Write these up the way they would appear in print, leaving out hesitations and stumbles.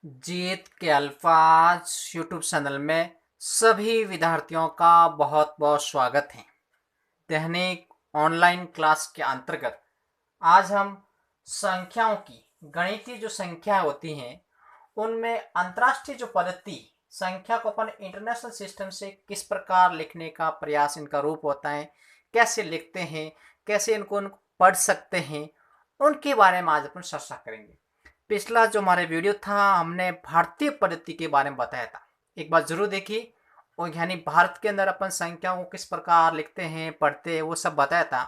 जीत के अल्फाज YouTube channel में सभी विद्यार्थियों का बहुत बहुत स्वागत है। दैनिक ऑनलाइन क्लास के अंतर्गत आज हम संख्याओं की गणितीय जो संख्या होती हैं उनमें अंतर्राष्ट्रीय जो पद्धति संख्या को अपन इंटरनेशनल सिस्टम से किस प्रकार लिखने का प्रयास इनका रूप होता है, कैसे लिखते हैं, कैसे इनको पढ़ सकते हैं, उनके बारे में आज अपन चर्चा करेंगे। पिछला जो हमारे वीडियो था हमने भारतीय पद्धति के बारे में बताया था, एक बार जरूर देखिए। और यानी भारत के अंदर अपन संख्याओं को किस प्रकार लिखते हैं, पढ़ते हैं, वो सब बताया था।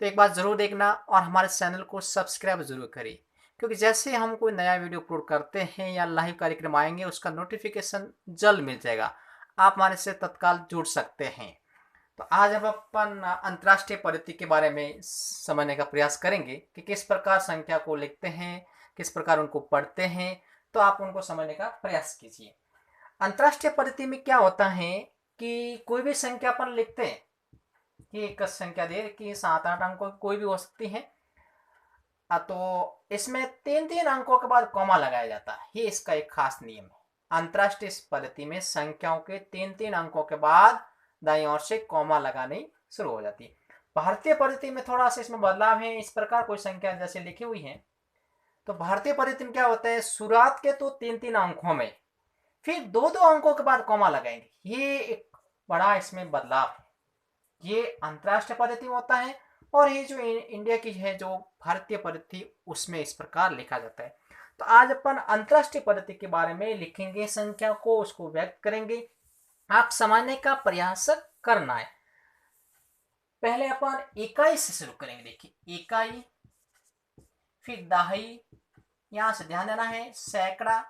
तो एक बार ज़रूर देखना और हमारे चैनल को सब्सक्राइब जरूर करिए, क्योंकि जैसे हम कोई नया वीडियो अपलोड करते हैं या लाइव कार्यक्रम आएंगे उसका नोटिफिकेशन जल्द मिल जाएगा, आप हमारे से तत्काल जुड़ सकते हैं। तो आज हम अपन अंतर्राष्ट्रीय पद्धति के बारे में समझने का प्रयास करेंगे कि किस प्रकार संख्या को लिखते हैं, किस प्रकार उनको पढ़ते हैं। तो आप उनको समझने का प्रयास कीजिए। अंतर्राष्ट्रीय पद्धति में क्या होता है कि कोई भी संख्या अपन लिखते हैं कि एक संख्या दे कि 7-8 अंकों की कोई भी हो सकती है, तो इसमें 3-3 अंकों के बाद कॉमा लगाया जाता है। ये इसका एक खास नियम है। अंतर्राष्ट्रीय पद्धति में संख्याओं के 3-3 अंकों के बाद दाईं ओर से कॉमा लगानी शुरू हो जाती है। भारतीय पद्धति में थोड़ा सा इसमें बदलाव है। इस प्रकार कोई संख्या जैसे लिखी हुई है तो भारतीय पद्धति में क्या होता है, शुरुआत के तो 3-3 अंकों में फिर 2-2 अंकों के बाद कॉमा लगाएंगे। ये एक बड़ा इसमें बदलाव है। ये अंतर्राष्ट्रीय पद्धति में होता है और ये जो इंडिया की है जो भारतीय पद्धति उसमें इस प्रकार लिखा जाता है। तो आज अपन अंतर्राष्ट्रीय पद्धति के बारे में लिखेंगे, संख्या को उसको व्यक्त करेंगे, आप समझने का प्रयास करना है। पहले अपन इकाई से शुरू करेंगे। देखिए इकाई, फिर दहाई, यहां से ध्यान देना है सैकड़ा,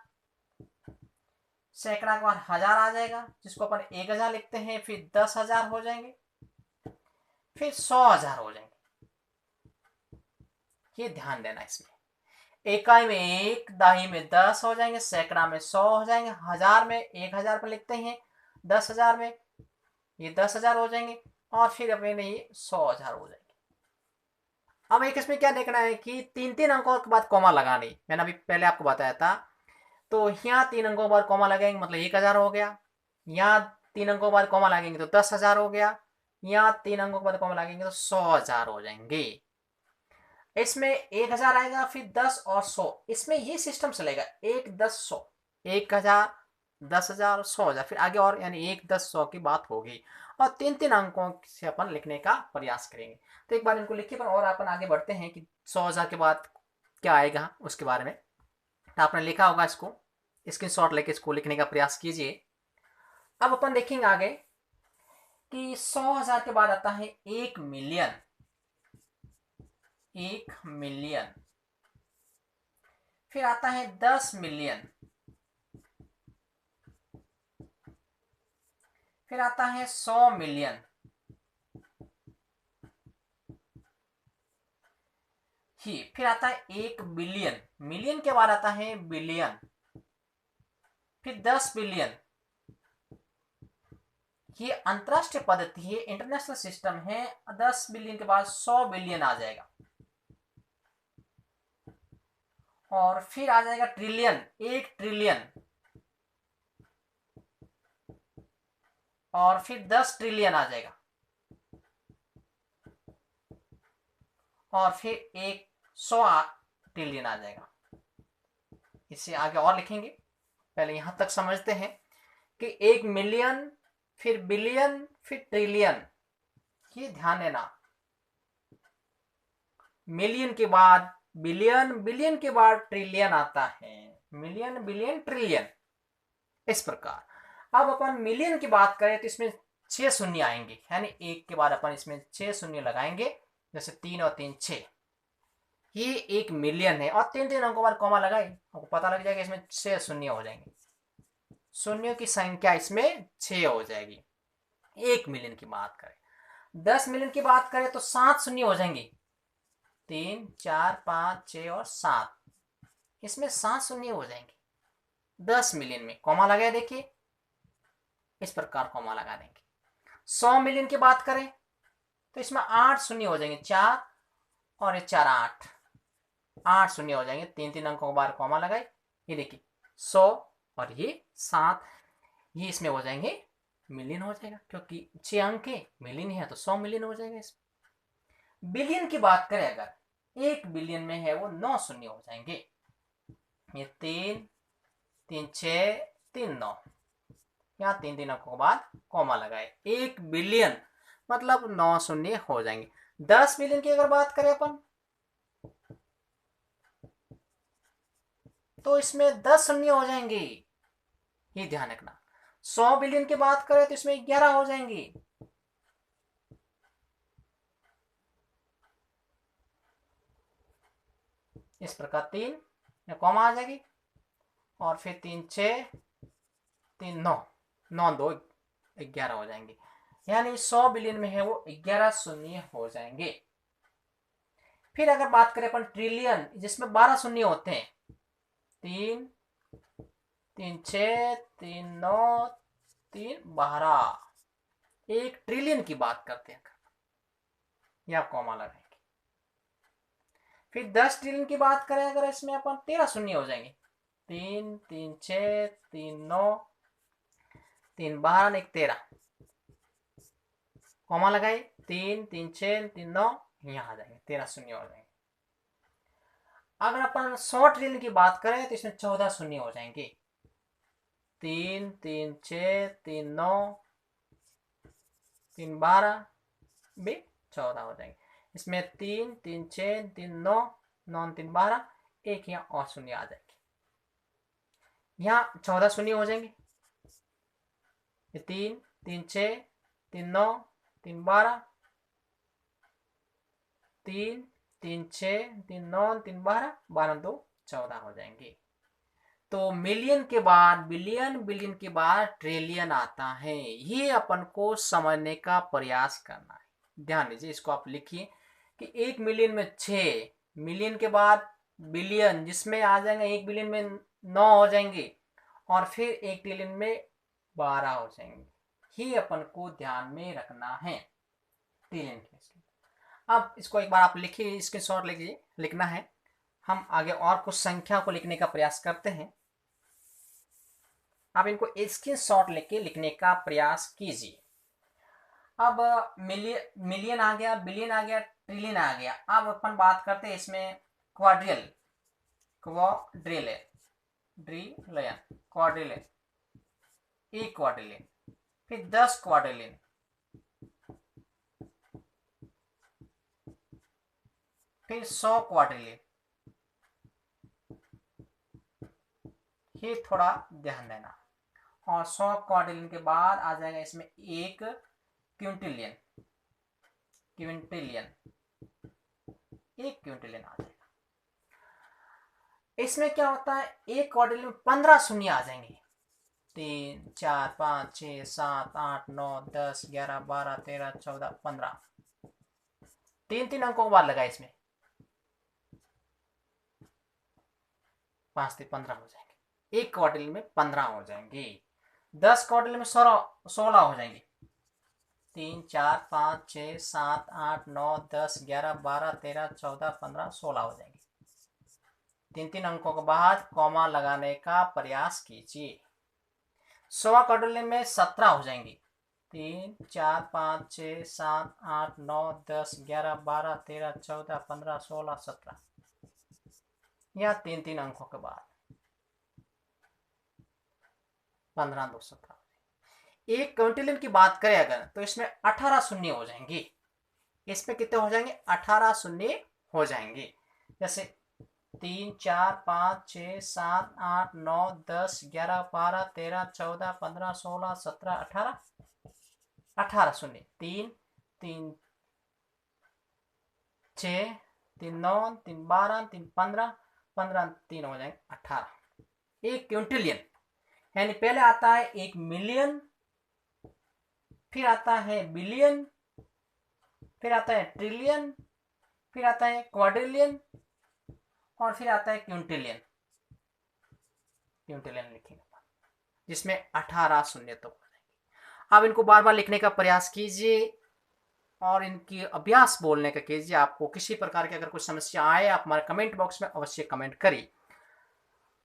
सैकड़ा के बाद हजार आ जाएगा जिसको अपन 1000 लिखते हैं, फिर 10,000 हो जाएंगे, फिर 100,000 हो जाएंगे। ये ध्यान देना इसमें। इकाई में 1, दहाई में 10 हो जाएंगे, सैकड़ा में 100 हो जाएंगे, हजार में 1000 पर लिखते हैं, 10,000 में ये 10,000 हो जाएंगे और फिर अपने ये 100,000 हो जाएंगे। अब एक इसमें क्या देखना है कि 3-3 अंकों के बाद कॉमा लगानी, मैंने अभी पहले आपको बताया था। तो यहाँ 3 अंकों के बाद कॉमा लगाएंगे मतलब 1000 हो गया, यहाँ 3 अंकों के बाद कॉमा लगेंगे तो 10,000 हो गया, यहाँ 3 अंकों के बाद कॉमा लगेंगे तो 100,000 हो जाएंगे। इसमें 1000 आएगा, फिर 10 और 100, इसमें ये सिस्टम चलेगा 1, 10, 100, 1000, 10,000, 100,000, फिर आगे और यानी 1, 10, 100 की बात होगी और 3-3 अंकों से अपन लिखने का प्रयास करेंगे। तो एक बार इनको लिखिए और अपन आगे बढ़ते हैं कि 100,000 के बाद क्या आएगा उसके बारे में। तो आपने लिखा होगा, इसको स्क्रीनशॉट लेके इसको लिखने का प्रयास कीजिए। अब अपन देखेंगे आगे कि 100,000 के बाद आता है 1 मिलियन, 1 मिलियन, फिर आता है 10 मिलियन, फिर आता है 100 मिलियन, ही फिर आता है 1 बिलियन, मिलियन के बाद आता है बिलियन, फिर 10 बिलियन। ये अंतरराष्ट्रीय पद्धति है, इंटरनेशनल सिस्टम है। 10 बिलियन के बाद 100 बिलियन आ जाएगा और फिर आ जाएगा ट्रिलियन, 1 ट्रिलियन, और फिर 10 ट्रिलियन आ जाएगा और फिर 100 ट्रिलियन आ जाएगा। इससे आगे और लिखेंगे, पहले यहां तक समझते हैं कि 1 मिलियन, फिर बिलियन, फिर ट्रिलियन। ये ध्यान देना, मिलियन के बाद बिलियन, बिलियन के बाद ट्रिलियन आता है, मिलियन, बिलियन, ट्रिलियन, इस प्रकार। अब अपन मिलियन की बात करें तो इसमें 6 शून्य आएंगे, यानी 1 के बाद अपन इसमें 6 शून्य लगाएंगे, जैसे 3 और 3 6, ये 1 मिलियन है। और 3-3 अंकों बाद कॉमा लगाए, आपको पता लग जाएगा इसमें 6 शून्य हो जाएंगे, शून्यों की संख्या इसमें 6 हो जाएगी। 1 मिलियन की बात करें, 10 मिलियन की बात करें तो 7 शून्य हो जाएंगे, 3, 4, 5, 6 और 7, इसमें 7 शून्य हो जाएंगे। 10 मिलियन में कॉमा लगाए, देखिए इस प्रकार कॉमा लगा देंगे। 100 मिलियन की बात करें तो इसमें 8 शून्य हो जाएंगे, 4 और 4, 8 शून्य हो जाएंगे, 3-3 अंकों के बाद कॉमा लगाए, ये देखिए 100 और ये 7, ये इसमें हो जाएंगे मिलियन हो जाएगा, क्योंकि 6 अंक है, मिलियन है तो 100 मिलियन हो जाएगा इसमें। बिलियन की बात करें अगर, 1 बिलियन में है वो 9 शून्य हो जाएंगे। ये 3 3 6 3 9, यहाँ 3 3 अंकों के बाद कॉमा लगाए। 1 बिलियन मतलब 9 शून्य हो जाएंगे। 10 बिलियन की अगर बात करें अपन, तो इसमें 10 शून्य हो जाएंगे, ये ध्यान रखना। 100 बिलियन की बात करें तो इसमें 11 हो जाएंगे। इस प्रकार 3 कॉमा आ जाएगी, और फिर 3 6 3 9, 9 2 11 हो जाएंगे, यानी 100 बिलियन में है वो 11 शून्य हो जाएंगे। फिर अगर बात करें अपन ट्रिलियन, जिसमें 12 शून्य होते हैं, 3 3 6 3 9 3 12, 1 ट्रिलियन की बात करते हैं, या कॉमा लगाएंगे। फिर 10 ट्रिलियन की बात करें अगर, इसमें अपन 13 शून्य हो जाएंगे, 3 3 6 3 9 3 12 1 13, कॉमा लगाए, 3 3 6 3 9, यहाँ आ जाएंगे, 13 शून्य हो जाएंगे। अगर अपन 100 ट्रिलियन की बात करें तो इसमें 14 शून्य हो जाएंगे, 3 3 6 3 9 3 12 भी 14 हो जाएंगे। इसमें 3 3 6 3 9 9 3 12, एक यहाँ और शून्य आ जाएंगे, यहाँ 14 शून्य हो जाएंगे। 3 3 6 3 9 3 12, 3 3 6 3 9 3 12, 12 2 14 हो जाएंगे। तो मिलियन के बाद बिलियन, बिलियन के बाद ट्रिलियन आता है, ये अपन को समझने का प्रयास करना है। ध्यान दीजिए, इसको आप लिखिए कि 1 मिलियन में 6, मिलियन के बाद बिलियन, जिसमें आ जाएंगे 1 बिलियन में 9 हो जाएंगे, और फिर 1 ट्रिलियन में 12 हो जाएंगे। ही अपन को ध्यान में रखना है ट्रिलियन के। अब इसको एक बार आप लिखिए, स्क्रीनशॉट लीजिए, लिखना है। हम आगे और कुछ संख्या को लिखने का प्रयास करते हैं। आप इनको स्क्रीनशॉट लेके लिखने का प्रयास कीजिए। अब मिलियन आ गया, बिलियन आ गया, ट्रिलियन आ गया। अब अपन बात करते हैं इसमें क्वाड्रिलियन, क्वाड्रिलियन, एक क्वाड्रिलियन, फिर 10 क्वाड्रिलियन, फिर 100 क्वाड्रिलियन। ये थोड़ा ध्यान देना। और 100 क्वाड्रिलियन के बाद आ जाएगा इसमें एक क्विंटिलियन, एक क्विंटिलियन आ जाएगा। इसमें क्या होता है, एक क्वाड्रिलियन में 15 शून्य आ जाएंगे, 3 4 5 6 7 8 9 10 11 12 13 14 15, 3 3 अंकों के बाद लगा, इसमें 5 3 15 हो जाएंगे। एक क्वाड्रिलियन में 15 हो जाएंगे। 10 क्वाड्रिलियन में 16 हो जाएंगे, 3 4 5 6 7 8 9 10 11 12 13 14 15 16 हो जाएंगे। 3 3 अंकों के बाद कॉमा लगाने का प्रयास कीजिए। 100 क्वाड्रिलियन में 17 हो जाएंगे, 3 4 5 6 7 8 9 10 11 12 13 14 15 16 17, या 3 3 अंकों के बाद 15 2 17। एक क्विंटिलियन की बात करें अगर, तो इसमें 18 शून्य हो जाएंगे। इसमें कितने हो जाएंगे, 18 शून्य हो जाएंगे। जैसे 3 4 5 6 7 8 9 10 11 12 13 14 15 16 17 18, 18 शून्य, 3 3 6 3 9 3 12 3 15, 15 3 हो जाएंगे 18। एक क्विंटिलियन, यानी पहले आता है एक मिलियन, फिर आता है बिलियन, फिर आता है ट्रिलियन, फिर आता है क्वाड्रिलियन, और फिर आता है क्विंटिलियन। क्विंटिलियन लिखेंगे जिसमें 18 शून्य तो हो जाएंगे। अब इनको बार बार लिखने का प्रयास कीजिए और इनकी अभ्यास बोलने का कीजिए। आपको किसी प्रकार की अगर कोई समस्या आए, आप हमारे कमेंट बॉक्स में अवश्य कमेंट करिए।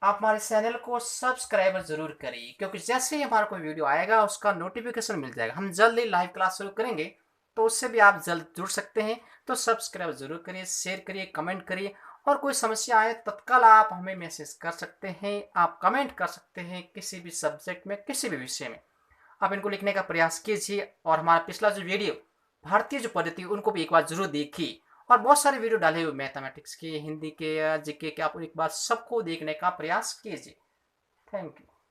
आप हमारे चैनल को सब्सक्राइब ज़रूर करिए, क्योंकि जैसे ही हमारा कोई वीडियो आएगा उसका नोटिफिकेशन मिल जाएगा। हम जल्द ही लाइव क्लास शुरू करेंगे, तो उससे भी आप जल्द जुड़ सकते हैं। तो सब्सक्राइब ज़रूर करिए, शेयर करिए, कमेंट करिए, और कोई समस्या आए तत्काल आप हमें मैसेज कर सकते हैं। आप कमेंट कर सकते हैं किसी भी सब्जेक्ट में, किसी भी विषय में। आप इनको लिखने का प्रयास कीजिए, और हमारा पिछला जो वीडियो भारतीय जो पद्धति उनको भी एक बार जरूर देखिए। और बहुत सारे वीडियो डाले हुए मैथमेटिक्स के, हिंदी के, जीके के, आप एक बार सबको देखने का प्रयास कीजिए। Thank you.